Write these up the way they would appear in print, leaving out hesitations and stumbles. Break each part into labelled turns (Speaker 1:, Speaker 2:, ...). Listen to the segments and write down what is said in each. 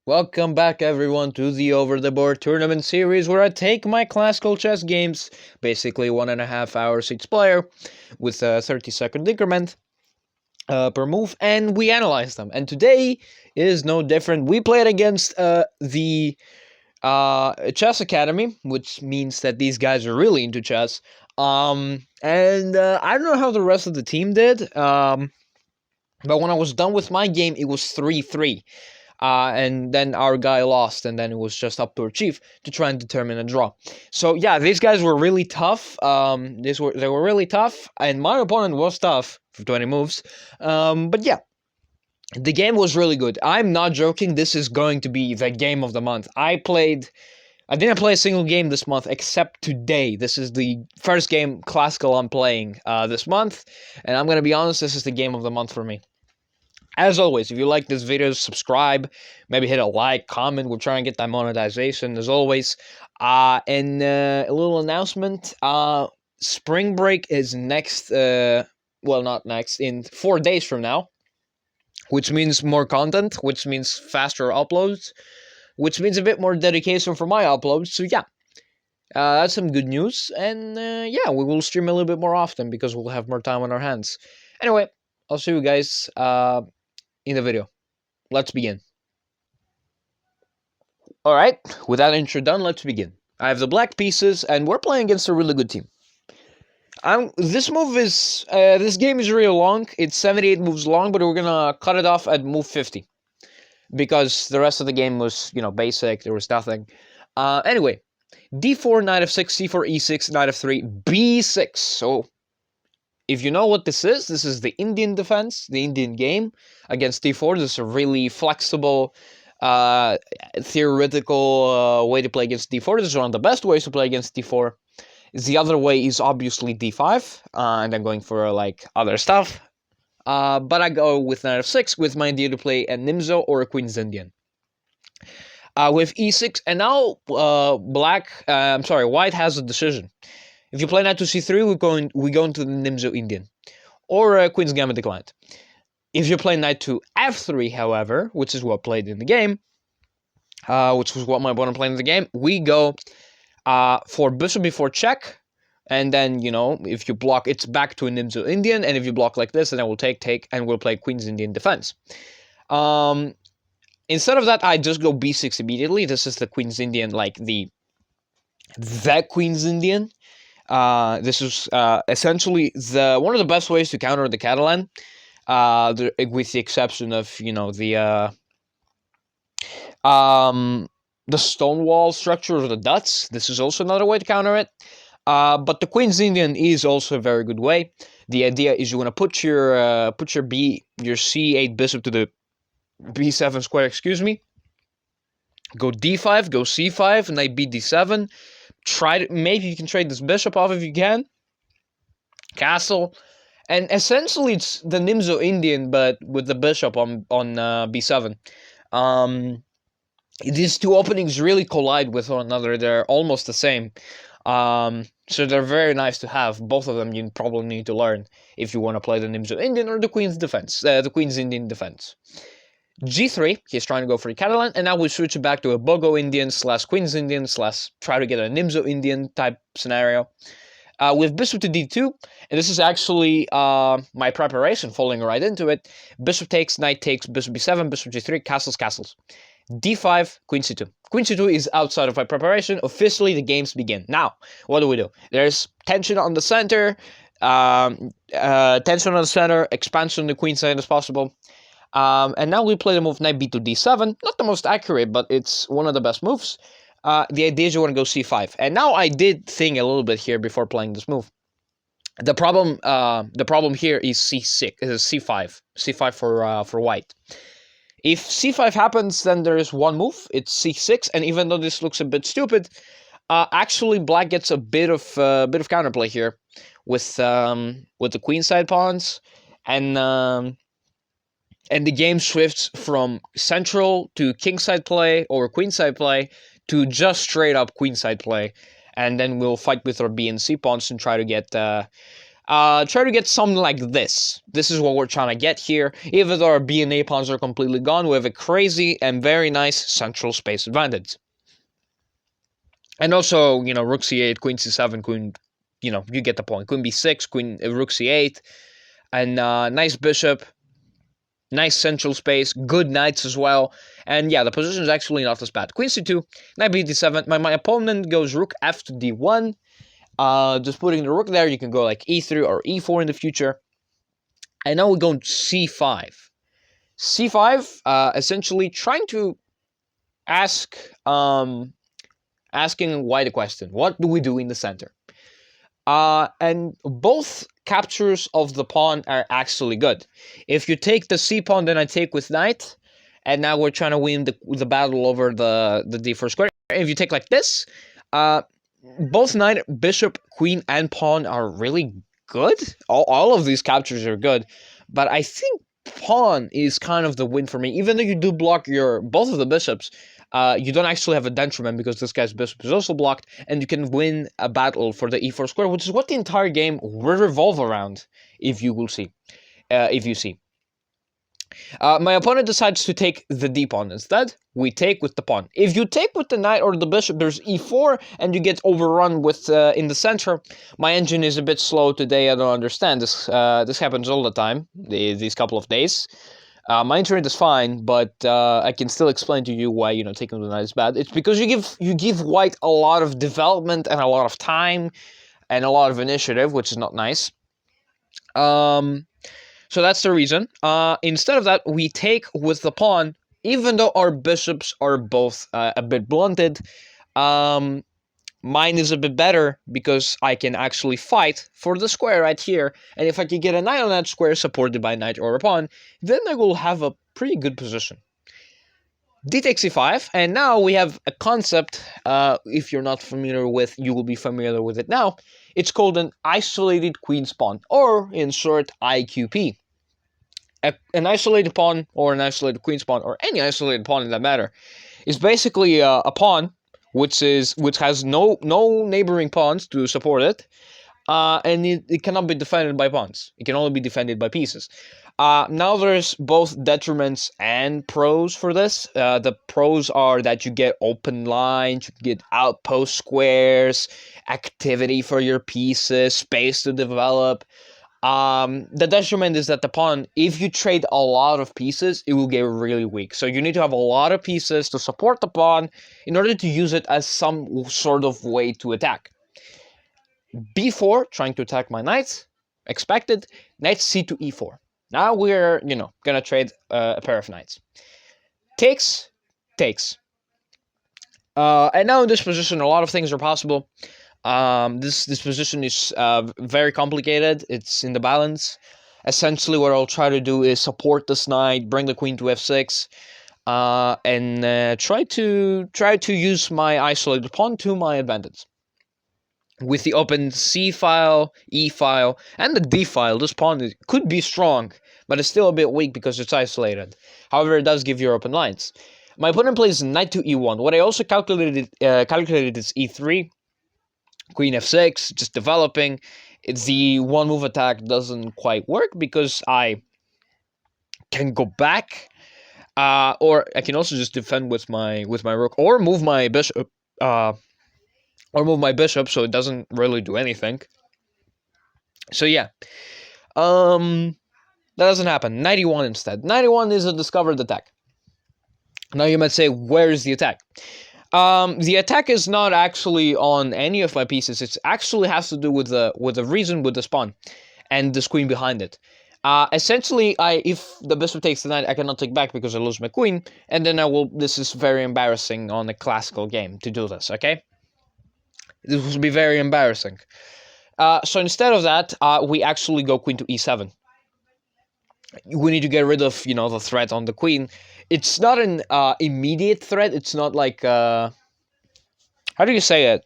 Speaker 1: Welcome back everyone to the Over the Board tournament series where I take my classical chess games, basically 1.5 hours each player, with a 30-second increment per move, and we analyze them. And today is no different. We played against the Chess Academy, which means that these guys are really into chess. And I don't know how the rest of the team did, but when I was done with my game, it was 3-3. And then our guy lost, and then it was just up to our chief to try and determine a draw. So yeah, these guys were really tough. They were really tough, and my opponent was tough for 20 moves. But yeah, the game was really good. I'm not joking. This is going to be the game of the month. I didn't play a single game this month except today. This is the first game classical I'm playing this month, and I'm gonna be honest. This is the game of the month for me. As always, if you like this video, subscribe, maybe hit a like, comment. We're trying to get that monetization, as always. And a little announcement. Spring break is next, well, not next, in 4 days from now, which means more content, which means faster uploads, which means a bit more dedication for my uploads. So yeah, that's some good news. And yeah, we will stream a little bit more often because we'll have more time on our hands. Anyway, I'll see you guys in the video. Let's begin. Alright, with that intro done, let's begin. I have the black pieces, and we're playing against a really good team. This game is really long. It's 78 moves long, but we're gonna cut it off at move 50. Because the rest of the game was, basic, there was nothing. Anyway, d4, knight f6, c4, e6, knight f3, b6. So, if you know what this is the Indian defense, the Indian game against d4. This is a really flexible, theoretical way to play against d4. This is one of the best ways to play against d4. The other way is obviously d5, and I'm going for other stuff. But I go with knight f6 with my idea to play a Nimzo or a Queen's Indian. With e6, and now white has a decision. If you play knight to c3, we go into the Nimzo Indian, or Queen's Gambit declined. If you play knight to f3, however, which is what played in the game, which was what my opponent played in the game, we go for bishop before check, and then, if you block, it's back to a Nimzo Indian, and if you block like this, then I will take, and we'll play Queen's Indian defense. Instead of that, I just go b6 immediately. This is the Queen's Indian, the Queen's Indian. This is essentially one of the best ways to counter the Catalan, with the exception of the Stonewall structure of the Duts. This is also another way to counter it. But the Queen's Indian is also a very good way. The idea is you want to put your c8 bishop to the b7 square. Excuse me. Go d5, go c5, knight b d7. Maybe you can trade this bishop off if you can. Castle, and essentially it's the Nimzo Indian, but with the bishop on b7. These two openings really collide with one another. They're almost the same. So they're very nice to have. Both of them you probably need to learn if you want to play the Nimzo Indian or the Queen's defense, the Queen's Indian defense. G3, he's trying to go for the Catalan, and now we switch it back to a Bogo Indian / Queen's Indian / try to get a Nimzo Indian type scenario. With bishop to d2, and this is actually my preparation, falling right into it. Bishop takes, knight takes, bishop b7, bishop g3, castles. d5, queen c2. Queen c2 is outside of my preparation. Officially, the games begin. Now, what do? There's tension on the center, expansion on the queen side as possible. And now we play the move knight b to d7. Not the most accurate, but it's one of the best moves. The idea is you want to go c5. And now I did think a little bit here before playing this move. The problem here is c5. c5 for white. If c5 happens, then there is one move. It's c6, and even though this looks a bit stupid, actually black gets a bit of counterplay here with the queenside pawns, and the game shifts from central to kingside play or queenside play to just straight up queenside play, and then we'll fight with our B and C pawns and try to get try to get something like this. This is what we're trying to get here. Even though our B and A pawns are completely gone, we have a crazy and very nice central space advantage. And also, rook c8, queen c7, queen, you get the point. Queen b6, queen, rook c8, and nice bishop, nice central space, good knights as well. And yeah, the position is actually not as bad. Queen c2, knight b d7. My opponent goes rook f to d1. Just putting the rook there, you can go like e3 or e4 in the future. And now we're going c5. c5, essentially trying to asking why the question. What do we do in the center? And both captures of the pawn are actually good. If you take the c pawn, then I take with knight, and now we're trying to win the battle over the d4 square. If you take like this, both knight, bishop, queen, and pawn are really good. All of these captures are good, but I think pawn is kind of the win for me. Even though you do block both of the bishops, you don't actually have a detriment because this guy's bishop is also blocked, and you can win a battle for the e4 square, which is what the entire game will revolve around, if you see. My opponent decides to take the d pawn instead. We take with the pawn. If you take with the knight or the bishop, there's e4, and you get overrun with in the center. My engine is a bit slow today. I don't understand this. This happens all the time. These couple of days. My internet is fine, but I can still explain to you why taking the knight is bad. It's because you give white a lot of development and a lot of time and a lot of initiative, which is not nice. So that's the reason. Instead of that, we take with the pawn, even though our bishops are both a bit blunted. Mine is a bit better because I can actually fight for the square right here. And if I can get a knight on that square supported by a knight or a pawn, then I will have a pretty good position. D takes c5, and now we have a concept, if you're not familiar with, you will be familiar with it now. It's called an isolated queen's pawn, or in short, IQP. An isolated pawn, or an isolated queen's pawn, or any isolated pawn in that matter, is basically a pawn which has no neighboring pawns to support it, and it cannot be defended by pawns. It can only be defended by pieces. Now there's both detriments and pros for this. The pros are that you get open lines, you get outpost squares, activity for your pieces, space to develop. The detriment is that the pawn, if you trade a lot of pieces, it will get really weak. So you need to have a lot of pieces to support the pawn in order to use it as some sort of way to attack. b4, trying to attack my knight, expected. Knight c to e4. Now we're, gonna trade a pair of knights. Takes. And now in this position, a lot of things are possible. This position is very complicated. It's in the balance. Essentially, what I'll try to do is support this knight, bring the queen to f6, and try to use my isolated pawn to my advantage. With the open c file, e file, and the d file, this pawn could be strong, but it's still a bit weak because it's isolated. However, it does give you open lines. My opponent plays knight to e1. What I also calculated is e3, queen f6, just developing. The one move attack doesn't quite work because I can go back, or I can also just defend with my rook, or move my bishop. So it doesn't really do anything. So yeah, that doesn't happen. 91 instead. 91 is a discovered attack. Now you might say, where is the attack? The attack is not actually on any of my pieces. It actually has to do with the reason with the pawn and the queen behind it. Essentially, if the bishop takes the knight, I cannot take back because I lose my queen, and then this is very embarrassing on a classical game to do this, okay? This will be very embarrassing. So instead of that, we actually go queen to e7. We need to get rid of, the threat on the queen. It's not an immediate threat. It's not like, how do you say it?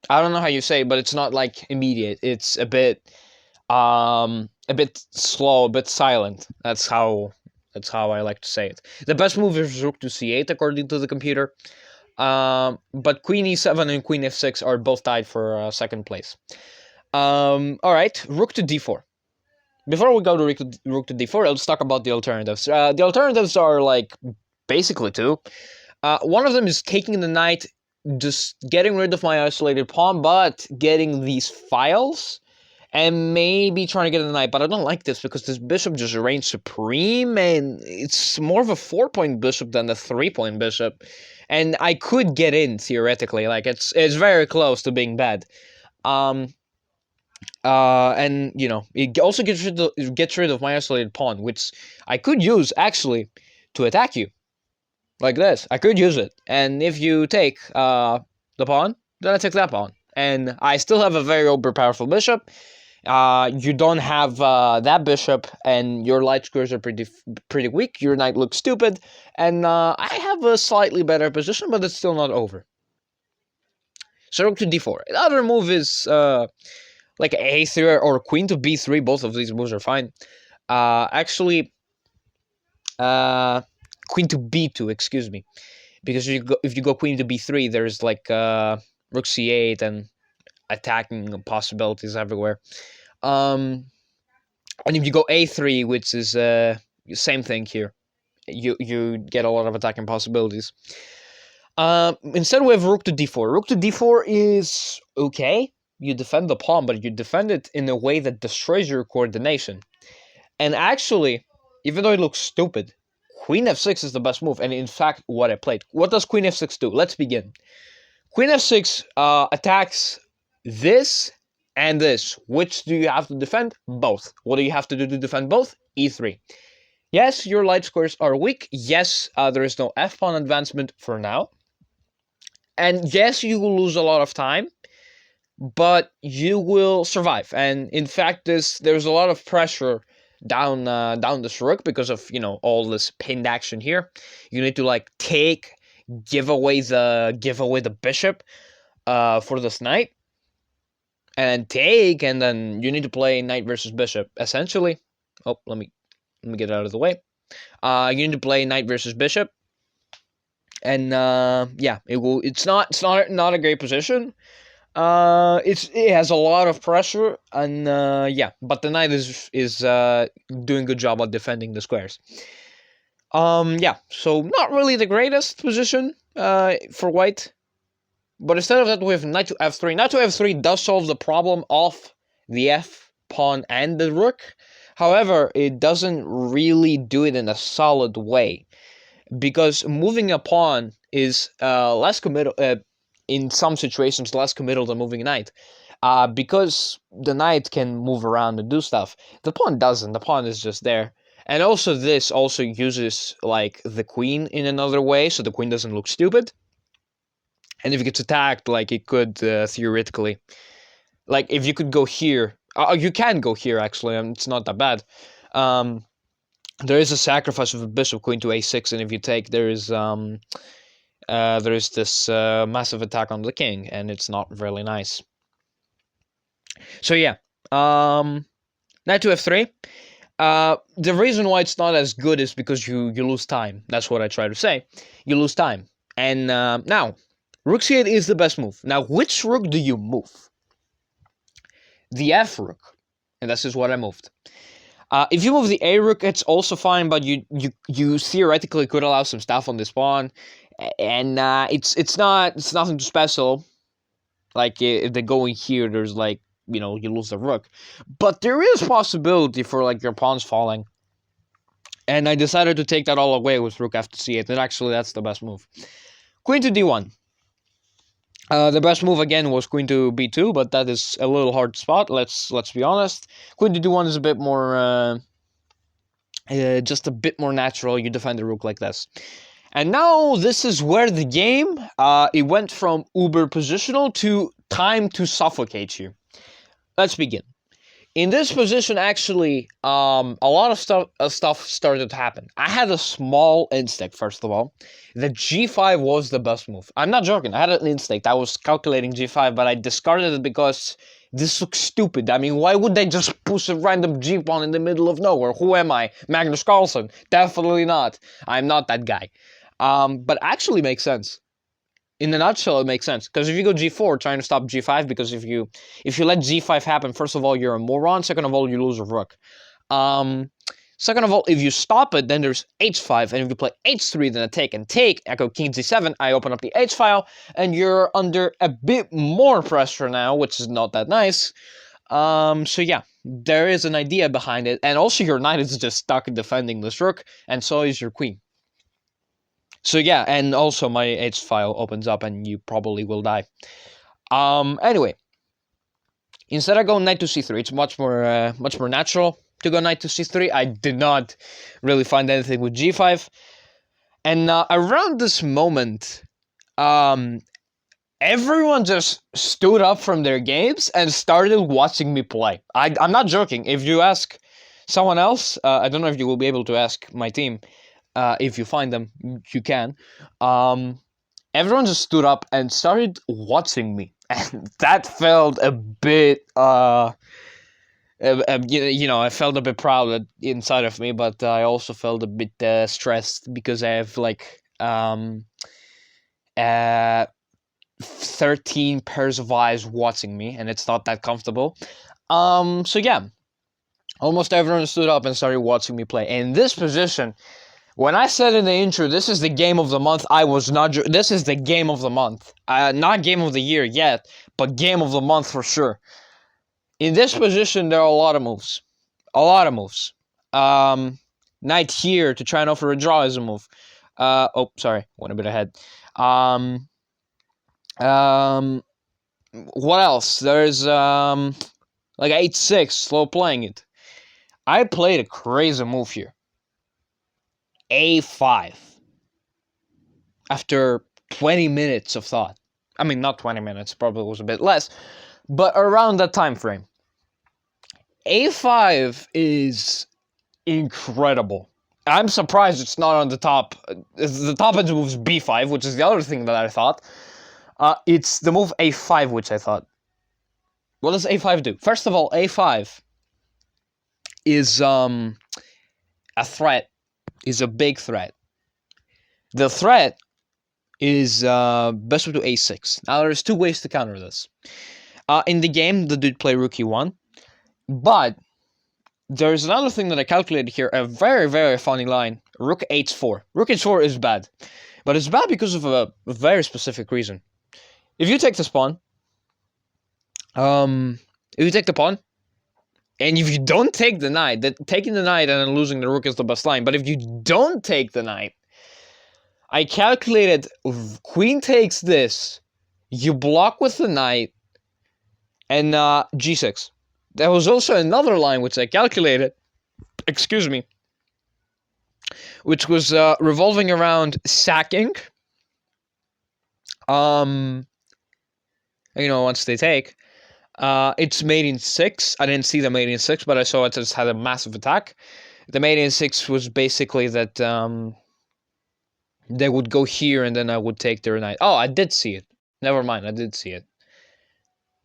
Speaker 1: I don't know how you say it, but it's not like immediate. It's a bit slow, a bit silent. That's how I like to say it. The best move is rook to c8 according to the computer. But queen e7 and queen f6 are both tied for second place. All right, rook to d4. Before we go to rook to d4, let's talk about the alternatives. The alternatives are like basically two. One of them is taking the knight, just getting rid of my isolated pawn, but getting these files, and maybe trying to get the knight. But I don't like this because this bishop just reigns supreme, and it's more of a 4-point bishop than a 3-point bishop. And I could get in theoretically, like it's very close to being bad. And you know, it also gets rid of my isolated pawn, which I could use actually to attack you, like this. I could use it, and if you take the pawn, then I take that pawn, and I still have a very overpowerful bishop. You don't have that bishop, and your light squares are pretty weak. Your knight looks stupid, and I have a slightly better position, but it's still not over. So rook to d4. The other move is like a3 or queen to b3. Both of these moves are fine. Actually, queen to b2. Excuse me, because if you go queen to b3, there's like rook c8 and attacking possibilities everywhere. And if you go a3, which is same thing here, you get a lot of attacking possibilities. Instead, we have rook to d4. Rook to d4 is okay. You defend the pawn, but you defend it in a way that destroys your coordination. And actually, even though it looks stupid, queen f6 is the best move, and in fact, what I played. What does queen f6 do? Let's begin. Queen f6 attacks this and this. Which do you have to defend? Both. What do you have to do to defend both? e3. Yes, your light squares are weak. Yes, there is no f-pawn advancement for now. And yes, you will lose a lot of time, but you will survive. And in fact, there's a lot of pressure down this rook because of, you know, all this pinned action here. You need to like give away the bishop for this knight, and then you need to play knight versus bishop essentially. Oh, let me get it out of the way. You need to play knight versus bishop, and yeah, it's not a great position. It has a lot of pressure, and yeah, but the knight is doing a good job at defending the squares. Yeah, so not really the greatest position for white, but instead of that we have knight to f3. Knight to f3 does solve the problem of the f pawn and the rook. However, it doesn't really do it in a solid way, because moving a pawn is less committal. In some situations, less committal than moving a knight. Because the knight can move around and do stuff. The pawn doesn't. The pawn is just there. And also this also uses like the queen in another way, so the queen doesn't look stupid. And if it gets attacked, like it could theoretically, like if you could go here, you can go here actually, and it's not that bad. There is a sacrifice of a bishop queen to a6, and if you take, there is this massive attack on the king, and it's not really nice. So yeah, knight to f3. The reason why it's not as good is because you lose time. That's what I try to say. You lose time. And now, rook c8 is the best move. Now, which rook do you move? The f rook. And this is what I moved. If you move the a rook, it's also fine, but you theoretically could allow some stuff on this pawn. And it's nothing too special. Like if they go in here, there's like, you know, you lose the rook, but there is possibility for like your pawns falling, and I decided to take that all away with rook f to c8, and actually that's the best move. Queen to d1. The best move again was queen to b2, but that is a little hard to spot. Let's be honest. Queen to d1 is a bit more just a bit more natural. You defend the rook like this. And now this is where the game it went from uber positional to time to suffocate you. Let's begin. In this position, actually, a lot of stuff started to happen. I had a small instinct, first of all. The g5 was the best move. I'm not joking. I had an instinct. I was calculating g5, but I discarded it because this looks stupid. I mean, why would they just push a random g-pawn in the middle of nowhere? Who am I? Magnus Carlsen? Definitely not. I'm not that guy. But actually makes sense. In a nutshell, it makes sense. Because if you go g4, trying to stop g5, because if you let g5 happen, first of all, you're a moron. Second of all, you lose a rook. Second of all, if you stop it, then there's h5, and if you play h3, then I take and take, I go king g7, I open up the h-file, and you're under a bit more pressure now, which is not that nice. So yeah, there is an idea behind it, and also your knight is just stuck defending this rook, and so is your queen. So yeah, and also my h-file opens up, and you probably will die. Anyway, instead I go knight to c3. It's much more natural to go knight to c3. I did not really find anything with g5. And around this moment, everyone just stood up from their games and started watching me play. I'm not joking. If you ask someone else, I don't know if you will be able to ask my team. If you find them, you can. Everyone just stood up and started watching me. And that felt a bit, I felt a bit proud inside of me, but I also felt a bit stressed because I have like 13 pairs of eyes watching me, and it's not that comfortable. So yeah, almost everyone stood up and started watching me play. In this position, when I said in the intro, this is the game of the month, I was not. This is the game of the month. Not game of the year yet, but game of the month for sure. In this position, there are a lot of moves. Knight here to try and offer a draw is a move. Oh, sorry, went a bit ahead. What else? There's like h6, slow playing it. I played a crazy move here. a5. After 20 minutes of thought. I mean, not 20 minutes, probably was a bit less, but around that time frame. a5 is incredible. I'm surprised it's not on the top. The top edge moves b5, which is the other thing that I thought. It's the move a5, which I thought. What does a5 do? First of all, a5 is a threat. Is a big threat. The threat is bishop to a6. Now there's two ways to counter this. In the game, the dude played rook e1, but there's another thing that I calculated here, a very, very funny line. Rook h4. Rook h4 is bad, but it's bad because of a very specific reason. If you take this pawn, and if you don't take the knight, taking the knight and then losing the rook is the best line, but if you don't take the knight, I calculated queen takes this, you block with the knight, and g6. There was also another line which I calculated, excuse me, which was revolving around sacking. Once they take, it's mate in 6. I didn't see the mate in 6, but I saw it just had a massive attack. The mate in 6 was basically that they would go here and then I would take their knight. Oh, I did see it. Never mind, I did see it.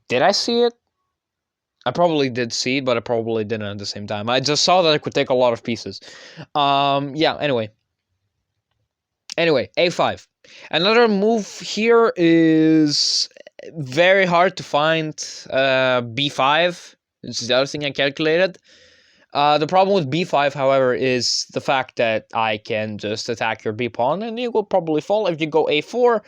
Speaker 1: Did I see it? I probably did see it, but I probably didn't at the same time. I just saw that I could take a lot of pieces. Yeah, anyway, a5. Another move here is very hard to find. b5. This is the other thing I calculated. The problem with b5, however, is the fact that I can just attack your b pawn and you will probably fall. If you go a4,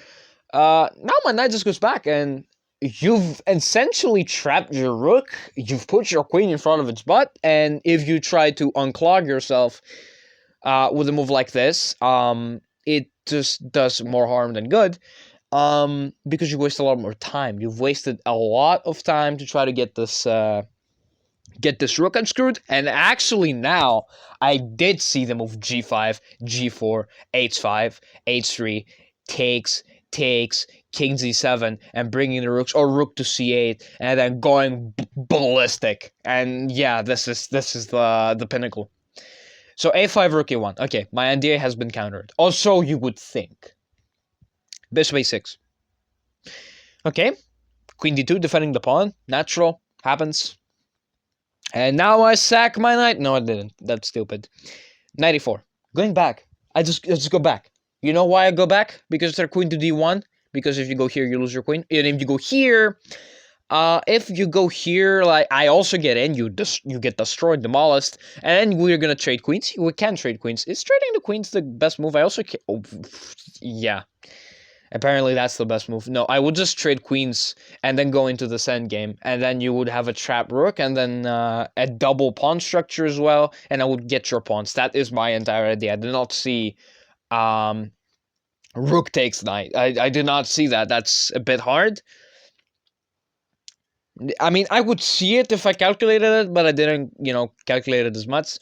Speaker 1: now my knight just goes back and you've essentially trapped your rook. You've put your queen in front of its butt, and if you try to unclog yourself with a move like this, it just does more harm than good. Because you waste a lot more time. You've wasted a lot of time to try to get this rook unscrewed, and actually now I did see the move g5, g4, h5, h3, takes, king z7, and bringing the rooks, or rook to c8, and then going ballistic. And yeah, this is the pinnacle. So a5, rook a1. Okay, my idea has been countered. Also, you would think. Bishop a6. Okay, queen d2, defending the pawn. Natural, happens. And now I sack my knight. No, I didn't. That's stupid. Knight e4. Going back. I just go back. You know why I go back? Because they're queen to d1. because if you go here, you lose your queen. And if you go here, like I also get in, you get destroyed, demolished, and then we're gonna trade queens. We can trade queens. Is trading the queens the best move? I also can. Oh, yeah. Apparently that's the best move. No, I would just trade queens and then go into the send game, and then you would have a trap rook and then a double pawn structure as well, and I would get your pawns. That is my entire idea. I did not see rook takes knight. I did not see that. That's a bit hard. I mean, I would see it if I calculated it, but I didn't, calculate it as much.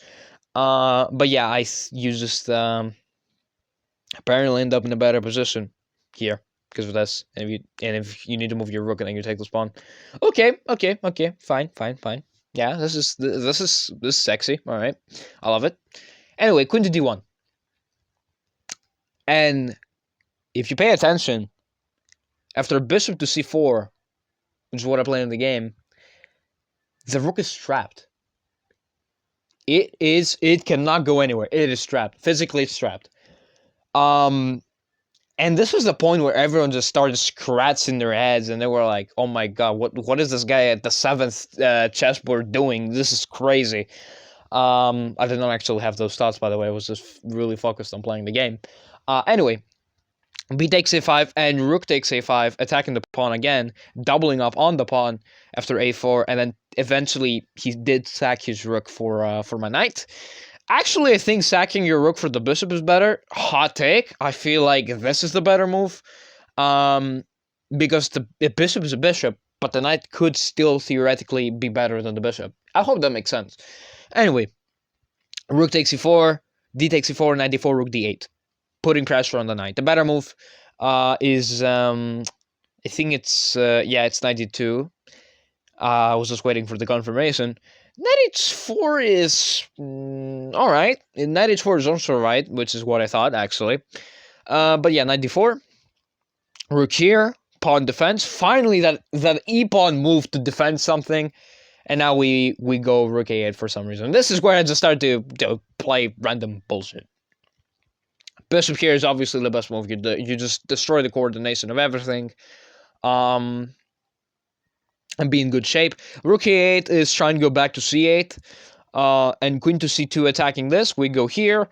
Speaker 1: But yeah, you just apparently end up in a better position here because of this. And if you need to move your rook and then you take this pawn, okay, fine. Yeah, this is sexy. All right, I love it. Anyway, queen to d1, and if you pay attention, after bishop to c4, which is what I play in the game, the rook is trapped. It cannot go anywhere. It is trapped. Physically, it's trapped. And this was the point where everyone just started scratching their heads, and they were like, "Oh my god, what is this guy at the 7th chessboard doing? This is crazy." I did not actually have those thoughts, by the way. I was just really focused on playing the game. Anyway, b takes a5 and rook takes a5, attacking the pawn again, doubling up on the pawn after a4, and then eventually he did sack his rook for my knight. Actually, I think sacking your rook for the bishop is better. Hot take. I feel like this is the better move. Because the bishop is a bishop, but the knight could still theoretically be better than the bishop. I hope that makes sense. Anyway, rook takes e4, d takes e4, knight d4, rook d8. Putting pressure on the knight. The better move is, I think it's, it's knight d2. I was just waiting for the confirmation. Knight h4 is alright. Knight h4 is also right, which is what I thought, actually. But yeah, knight d4. Rook here. Pawn defense. Finally, that e-pawn moved to defend something. And now we go rook a8 for some reason. This is where I just start to play random bullshit. Bishop here is obviously the best move. You just destroy the coordination of everything. And be in good shape. Rook a8 is trying to go back to c8. And queen to c2 attacking this. We go here.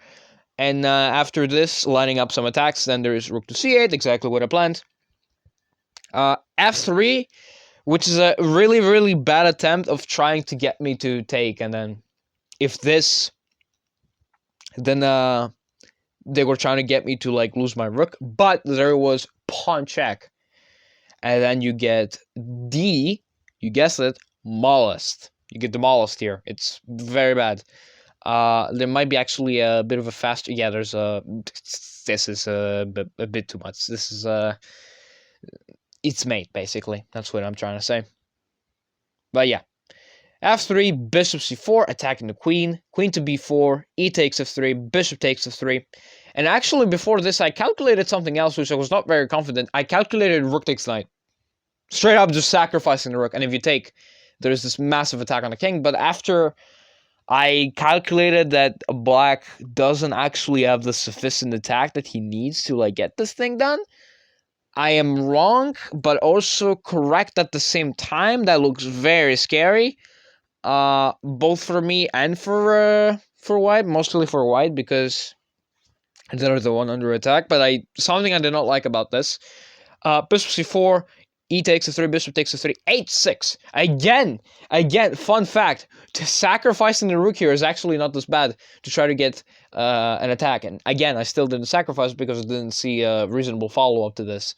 Speaker 1: And after this, lining up some attacks. Then there is rook to c8, exactly what I planned. F3, which is a really, really bad attempt of trying to get me to take. And then if this, then they were trying to get me to like lose my rook. But there was pawn check. And then you get D. You guessed it, demolished. You get demolished here. It's very bad. There might be actually a bit of a faster. Yeah, there's a. This is a bit too much. This is it's mate basically. That's what I'm trying to say. But yeah, f3, bishop c4, attacking the queen. Queen to b4, e takes f3, bishop takes f3. And actually, before this, I calculated something else, which I was not very confident. I calculated rook takes knight. Straight up just sacrificing the rook. And if you take, there's this massive attack on the king. But after I calculated that black doesn't actually have the sufficient attack that he needs to like get this thing done, I am wrong, but also correct at the same time. That looks very scary. Both for me and for white. Mostly for white because they're the one under attack. But something I did not like about this. Bishop c4. E takes a3, bishop takes a3, h6. Again, fun fact, sacrificing the rook here is actually not this bad to try to get an attack. And again, I still didn't sacrifice because I didn't see a reasonable follow-up to this.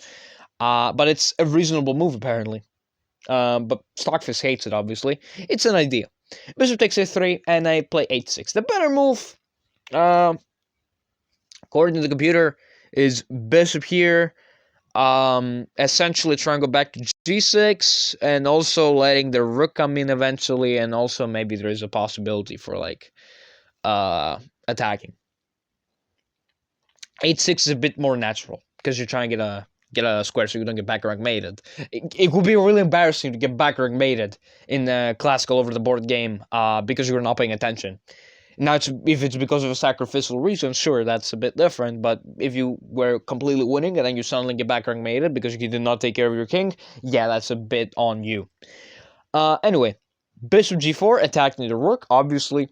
Speaker 1: But it's a reasonable move, apparently. But Stockfish hates it, obviously. It's an idea. Bishop takes a3, and I play h6. The better move, according to the computer, is bishop here. Essentially trying to go back to g6 and also letting the rook come in eventually, and also maybe there is a possibility for like attacking. h6 is a bit more natural because you're trying to get a square so you don't get back rank mated. It would be really embarrassing to get back rank mated in a classical over the board game because you're not paying attention. Now, if it's because of a sacrificial reason, sure, that's a bit different. But if you were completely winning and then you suddenly get back rank mated because you did not take care of your king, yeah, that's a bit on you. Anyway, bishop g4 attacking the rook, obviously.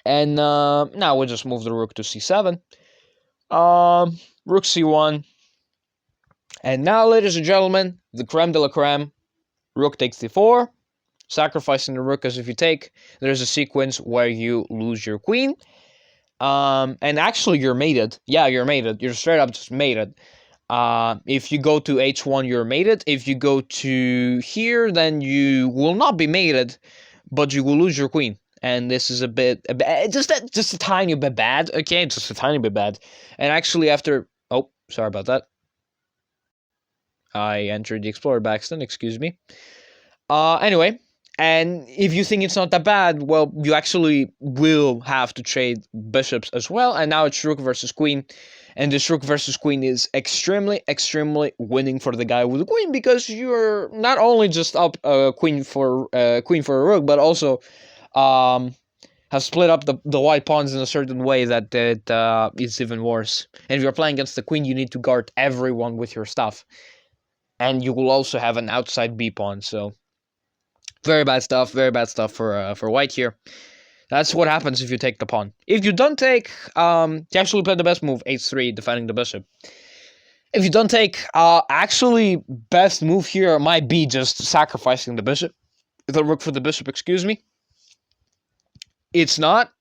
Speaker 1: And now we'll just move the rook to c7. Rook c1. And now, ladies and gentlemen, the creme de la creme. Rook takes d4. Sacrificing the rook, as if you take, there's a sequence where you lose your queen. And actually, you're mated. Yeah, you're mated. You're straight up just mated. If you go to h1, you're mated. If you go to here, then you will not be mated, but you will lose your queen. And this is a bit, just a tiny bit bad. Okay, just a tiny bit bad. And actually, after, oh, sorry about that. I entered the Explorer by accident. Excuse me. Anyway. And if you think it's not that bad, well, you actually will have to trade bishops as well. And now it's rook versus queen. And this rook versus queen is extremely, extremely winning for the guy with the queen, because you're not only just up queen for a rook, but also have split up the white pawns in a certain way that is even worse. And if you're playing against the queen, you need to guard everyone with your stuff. And you will also have an outside b pawn, so... Very bad stuff for white here. That's what happens if you take the pawn. If you don't take, you actually play the best move, h3, defending the bishop. If you don't take, actually, best move here might be just sacrificing the bishop. The rook for the bishop, excuse me. It's not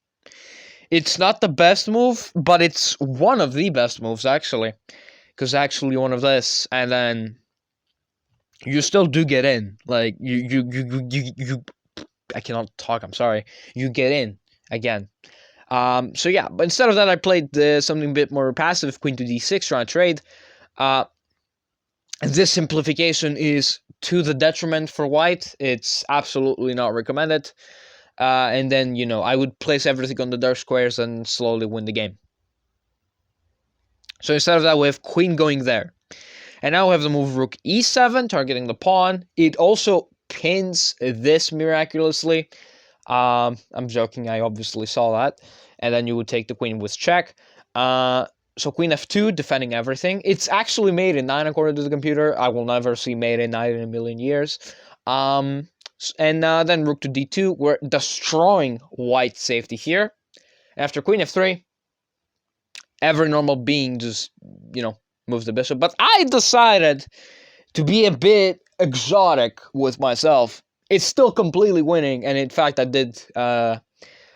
Speaker 1: the best move, but it's one of the best moves, actually. Because actually one of this, and then... you still do get in. Like, you I cannot talk, I'm sorry. You get in, again. So yeah, but instead of that, I played something a bit more passive, queen to d6, trying to trade. This simplification is to the detriment for white. It's absolutely not recommended. And then, you know, I would place everything on the dark squares and slowly win the game. So instead of that, we have queen going there. And now we have the move rook e7, targeting the pawn. It also pins this miraculously. I'm joking, I obviously saw that. And then you would take the queen with check. So queen f2, defending everything. It's actually mate in 9 according to the computer. I will never see mate in 9 in a million years. And then rook to d2. We're destroying white's safety here. After queen f3, every normal being just, you know, moves the bishop. But I decided to be a bit exotic with myself. It's still completely winning, and in fact I did, I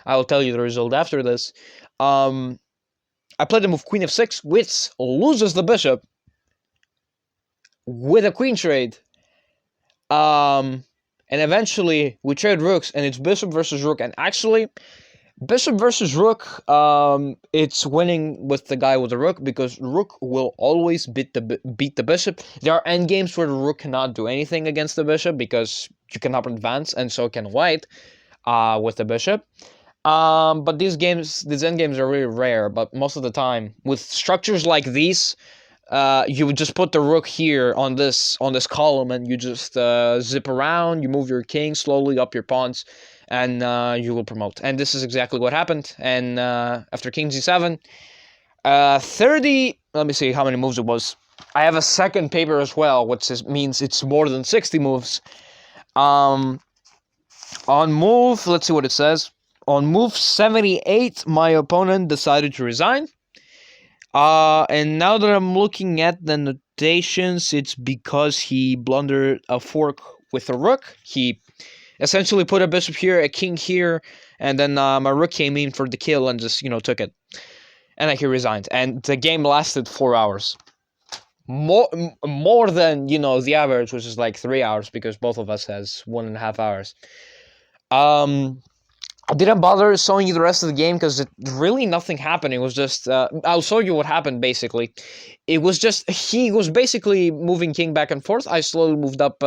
Speaker 1: will tell you the result after this. I played the move queen f6, which loses the bishop with a queen trade. And eventually we trade rooks, and it's bishop versus rook, and actually bishop versus rook, it's winning with the guy with the rook, because rook will always beat the bishop. There are endgames where the rook cannot do anything against the bishop because you cannot advance, and so can white with the bishop. But these endgames are really rare, but most of the time, with structures like these, you would just put the rook here on this column, and you just zip around, you move your king slowly up your pawns, and you will promote. And this is exactly what happened. And after king g7, 30, let me see how many moves it was. I have a second paper as well, which means it's more than 60 moves. On move, let's see what it says. On move 78, my opponent decided to resign. And now that I'm looking at the notations, it's because he blundered a fork with a rook. He essentially put a bishop here, a king here, and then my rook came in for the kill and just, you know, took it. And then he resigned. And the game lasted 4 hours. More than, you know, the average, which is like 3 hours, because both of us has 1.5 hours. I didn't bother showing you the rest of the game because really nothing happened. It was just, I'll show you what happened, basically. It was just, he was basically moving king back and forth. I slowly moved up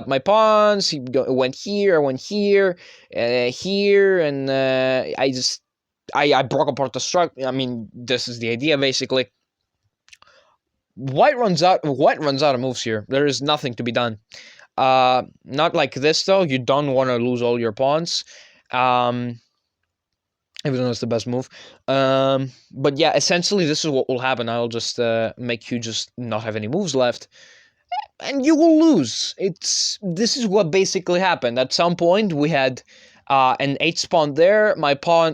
Speaker 1: my pawns. He went here, here, and I broke apart the structure. I mean, this is the idea, basically. White runs out of moves here. There is nothing to be done. Not like this, though. You don't want to lose all your pawns. even though it's the best move. But yeah, essentially this is what will happen. I'll just make you just not have any moves left, and you will lose. This is what basically happened. At some point, we had an 8 spawn there.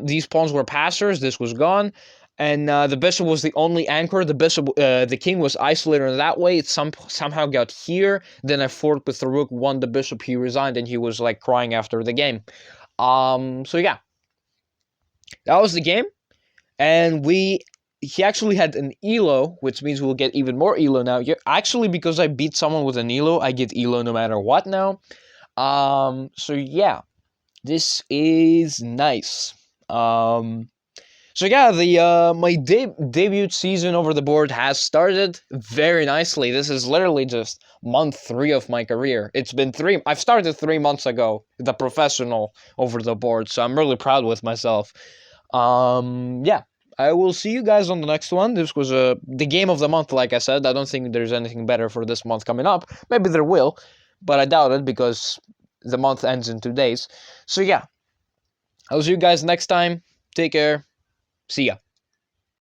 Speaker 1: These pawns were passers. This was gone, and the bishop was the only anchor. The king was isolated in that way. It somehow got here. Then I forked with the rook, won the bishop. He resigned, and he was like crying after the game. So yeah, that was the game, and he actually had an elo, which means we'll get even more elo now. Yeah, actually, because I beat someone with an elo, I get elo no matter what now. So yeah, this is nice. So yeah, the my debut season over the board has started very nicely. This is literally just month 3 of my career. It's been 3. I've started 3 months ago, the professional over the board. So I'm really proud with myself. Yeah. I will see you guys on the next one. This was the game of the month, like I said. I don't think there's anything better for this month coming up. Maybe there will, but I doubt it because the month ends in 2 days. So yeah, I'll see you guys next time. Take care. See ya.